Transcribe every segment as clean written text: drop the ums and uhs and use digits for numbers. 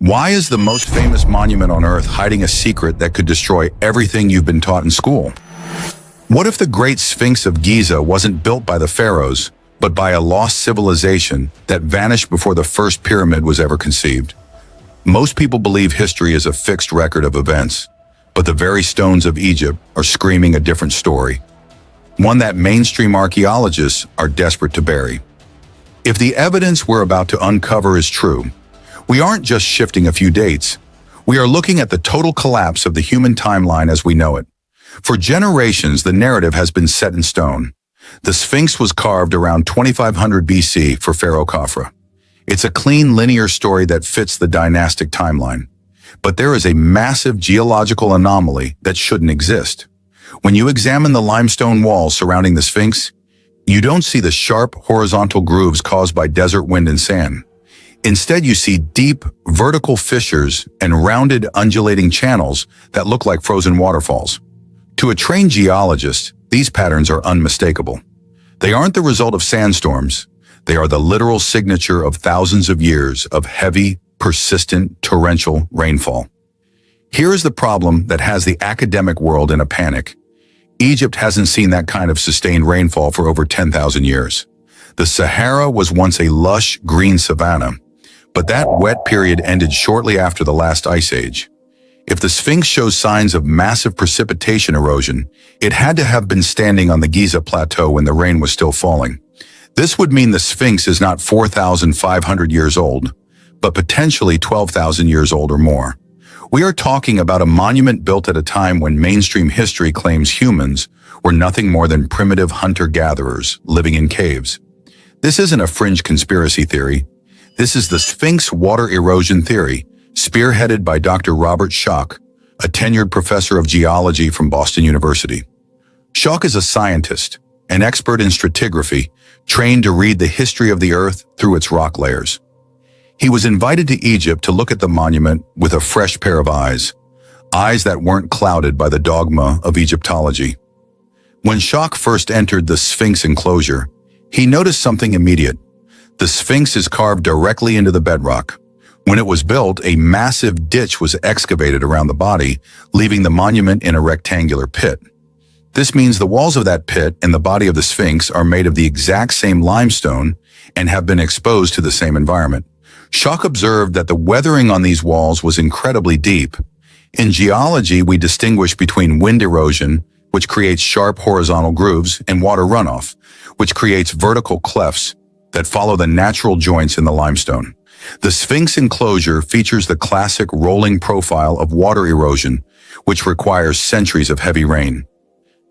Why is the most famous monument on Earth hiding a secret that could destroy everything you've been taught in school? What if the Great Sphinx of Giza wasn't built by the pharaohs, but by a lost civilization that vanished before the first pyramid was ever conceived? Most people believe history is a fixed record of events, but the very stones of Egypt are screaming a different story, one that mainstream archaeologists are desperate to bury. If the evidence we're about to uncover is true, we aren't just shifting a few dates. We are looking at the total collapse of the human timeline as we know it. For generations, the narrative has been set in stone. The Sphinx was carved around 2500 BC for Pharaoh Khafre. It's a clean, linear story that fits the dynastic timeline. But there is a massive geological anomaly that shouldn't exist. When you examine the limestone walls surrounding the Sphinx, you don't see the sharp, horizontal grooves caused by desert wind and sand. Instead, you see deep, vertical fissures and rounded, undulating channels that look like frozen waterfalls. To a trained geologist, these patterns are unmistakable. They aren't the result of sandstorms. They are the literal signature of thousands of years of heavy, persistent, torrential rainfall. Here is the problem that has the academic world in a panic. Egypt hasn't seen that kind of sustained rainfall for over 10,000 years. The Sahara was once a lush, green savanna, but that wet period ended shortly after the last ice age. If the Sphinx shows signs of massive precipitation erosion, it had to have been standing on the Giza Plateau when the rain was still falling. This would mean the Sphinx is not 4,500 years old, but potentially 12,000 years old or more. We are talking about a monument built at a time when mainstream history claims humans were nothing more than primitive hunter-gatherers living in caves. This isn't a fringe conspiracy theory. This is the Sphinx Water Erosion Theory, spearheaded by Dr. Robert Schoch, a tenured professor of geology from Boston University. Schoch is a scientist, an expert in stratigraphy, trained to read the history of the Earth through its rock layers. He was invited to Egypt to look at the monument with a fresh pair of eyes that weren't clouded by the dogma of Egyptology. When Schoch first entered the Sphinx enclosure, he noticed something immediate. The Sphinx is carved directly into the bedrock. When it was built, a massive ditch was excavated around the body, leaving the monument in a rectangular pit. This means the walls of that pit and the body of the Sphinx are made of the exact same limestone and have been exposed to the same environment. Schoch observed that the weathering on these walls was incredibly deep. In geology, we distinguish between wind erosion, which creates sharp horizontal grooves, and water runoff, which creates vertical clefts that follow the natural joints in the limestone. The Sphinx enclosure features the classic rolling profile of water erosion, which requires centuries of heavy rain.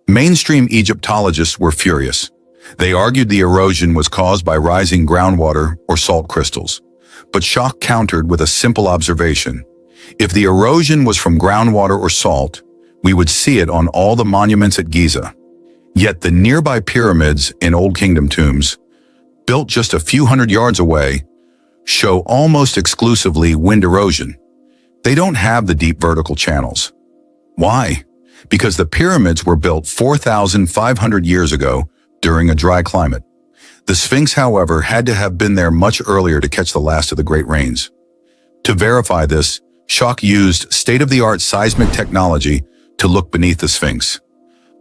Mainstream Egyptologists were furious. They argued the erosion was caused by rising groundwater or salt crystals. But Schoch countered with a simple observation. If the erosion was from groundwater or salt, we would see it on all the monuments at Giza. Yet the nearby pyramids in Old Kingdom tombs, built just a few hundred yards away, show almost exclusively wind erosion. They don't have the deep vertical channels. Why? Because the pyramids were built 4,500 years ago during a dry climate. The Sphinx, however, had to have been there much earlier to catch the last of the great rains. To verify this, Schoch used state-of-the-art seismic technology to look beneath the Sphinx.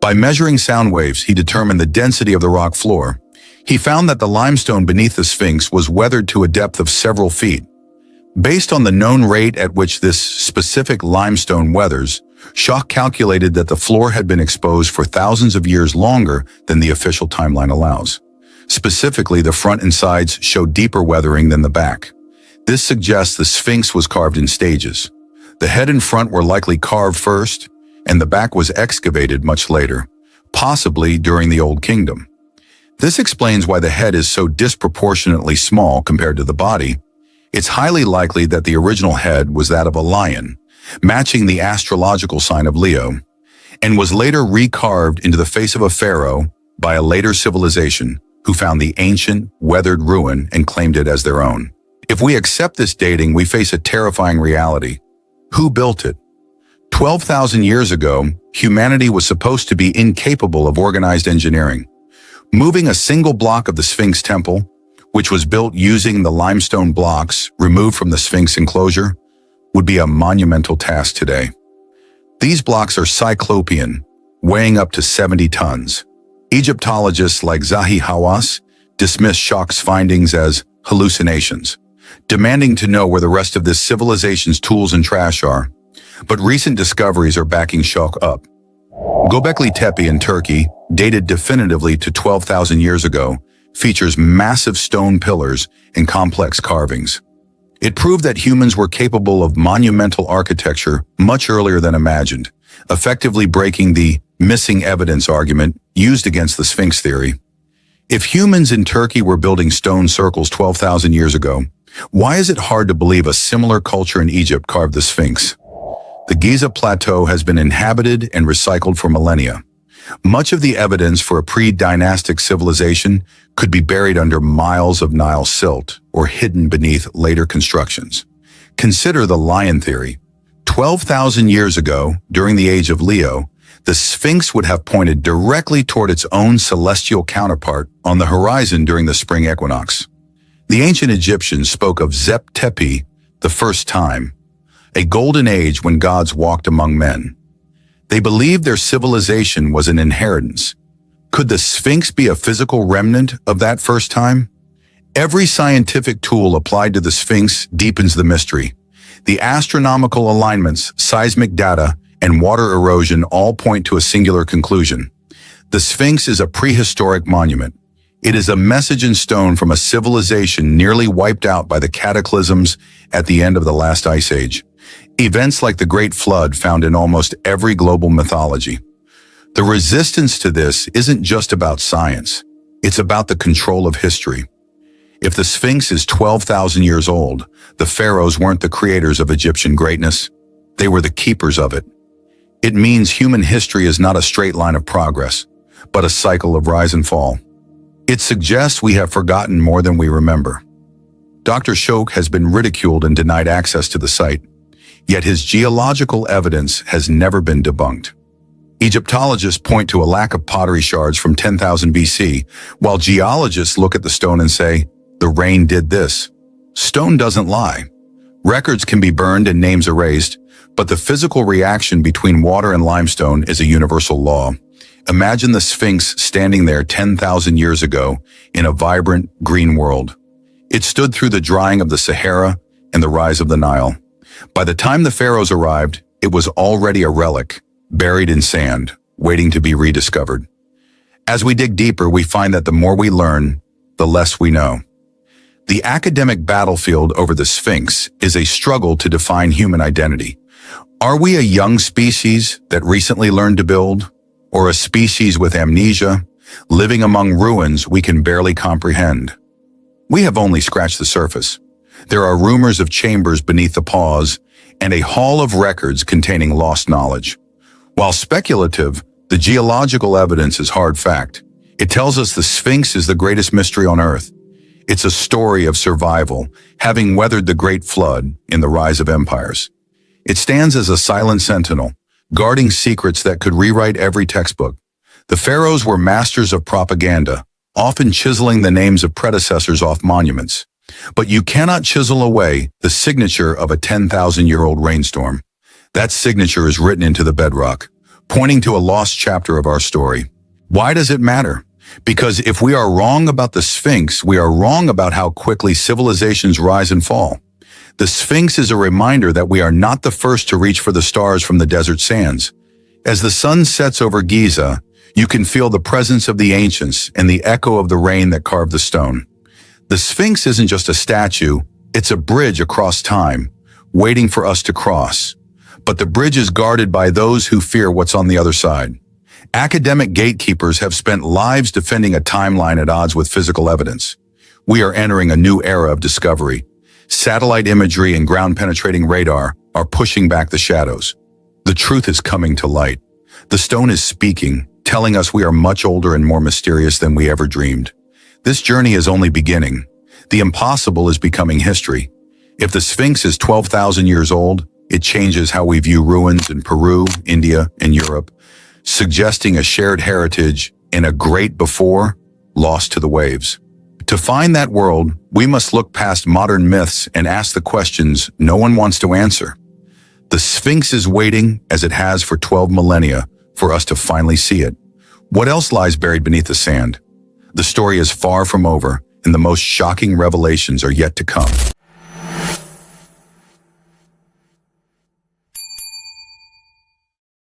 By measuring sound waves, he determined the density of the rock floor. He found that the limestone beneath the Sphinx was weathered to a depth of several feet. Based on the known rate at which this specific limestone weathers, Schoch calculated that the floor had been exposed for thousands of years longer than the official timeline allows. Specifically, the front and sides show deeper weathering than the back. This suggests the Sphinx was carved in stages. The head and front were likely carved first, and the back was excavated much later, possibly during the Old Kingdom. This explains why the head is so disproportionately small compared to the body. It's highly likely that the original head was that of a lion, matching the astrological sign of Leo, and was later recarved into the face of a pharaoh by a later civilization who found the ancient, weathered ruin and claimed it as their own. If we accept this dating, we face a terrifying reality. Who built it? 12,000 years ago, humanity was supposed to be incapable of organized engineering. Moving a single block of the Sphinx temple, which was built using the limestone blocks removed from the Sphinx enclosure, would be a monumental task today. These blocks are cyclopean, weighing up to 70 tons. Egyptologists like Zahi Hawass dismiss Shok's findings as hallucinations, demanding to know where the rest of this civilization's tools and trash are. But recent discoveries are backing Shok up. Göbekli Tepe in Turkey, dated definitively to 12,000 years ago, features massive stone pillars and complex carvings. It proved that humans were capable of monumental architecture much earlier than imagined, effectively breaking the missing evidence argument used against the Sphinx theory. If humans in Turkey were building stone circles 12,000 years ago, why is it hard to believe a similar culture in Egypt carved the Sphinx? The Giza Plateau has been inhabited and recycled for millennia. Much of the evidence for a pre-dynastic civilization could be buried under miles of Nile silt or hidden beneath later constructions. Consider the lion theory. 12,000 years ago, during the age of Leo, the Sphinx would have pointed directly toward its own celestial counterpart on the horizon during the spring equinox. The ancient Egyptians spoke of Zep Tepi, the first time, a golden age when gods walked among men. They believed their civilization was an inheritance. Could the Sphinx be a physical remnant of that first time? Every scientific tool applied to the Sphinx deepens the mystery. The astronomical alignments, seismic data, and water erosion all point to a singular conclusion. The Sphinx is a prehistoric monument. It is a message in stone from a civilization nearly wiped out by the cataclysms at the end of the last ice age. Events like the Great Flood found in almost every global mythology. The resistance to this isn't just about science. It's about the control of history. If the Sphinx is 12,000 years old, the pharaohs weren't the creators of Egyptian greatness. They were the keepers of it. It means human history is not a straight line of progress, but a cycle of rise and fall. It suggests we have forgotten more than we remember. Dr. Shok has been ridiculed and denied access to the site, yet his geological evidence has never been debunked. Egyptologists point to a lack of pottery shards from 10,000 BC, while geologists look at the stone and say, the rain did this. Stone doesn't lie. Records can be burned and names erased, but the physical reaction between water and limestone is a universal law. Imagine the Sphinx standing there 10,000 years ago in a vibrant, green world. It stood through the drying of the Sahara and the rise of the Nile. By the time the pharaohs arrived, it was already a relic, buried in sand, waiting to be rediscovered. As we dig deeper, we find that the more we learn, the less we know. The academic battlefield over the Sphinx is a struggle to define human identity. Are we a young species that recently learned to build, or a species with amnesia, living among ruins we can barely comprehend? We have only scratched the surface. There are rumors of chambers beneath the paws and a hall of records containing lost knowledge. While speculative, the geological evidence is hard fact. It tells us the Sphinx is the greatest mystery on Earth. It's a story of survival, having weathered the Great Flood in the rise of empires. It stands as a silent sentinel, guarding secrets that could rewrite every textbook. The pharaohs were masters of propaganda, often chiseling the names of predecessors off monuments. But you cannot chisel away the signature of a 10,000-year-old rainstorm. That signature is written into the bedrock, pointing to a lost chapter of our story. Why does it matter? Because if we are wrong about the Sphinx, we are wrong about how quickly civilizations rise and fall. The Sphinx is a reminder that we are not the first to reach for the stars from the desert sands. As the sun sets over Giza, you can feel the presence of the ancients and the echo of the rain that carved the stone. The Sphinx isn't just a statue, it's a bridge across time, waiting for us to cross. But the bridge is guarded by those who fear what's on the other side. Academic gatekeepers have spent lives defending a timeline at odds with physical evidence. We are entering a new era of discovery. Satellite imagery and ground-penetrating radar are pushing back the shadows. The truth is coming to light. The stone is speaking, telling us we are much older and more mysterious than we ever dreamed. This journey is only beginning. The impossible is becoming history. If the Sphinx is 12,000 years old, it changes how we view ruins in Peru, India, and Europe, suggesting a shared heritage in a great before lost to the waves. To find that world, we must look past modern myths and ask the questions no one wants to answer. The Sphinx is waiting, as it has for 12 millennia, for us to finally see it. What else lies buried beneath the sand? The story is far from over, and the most shocking revelations are yet to come.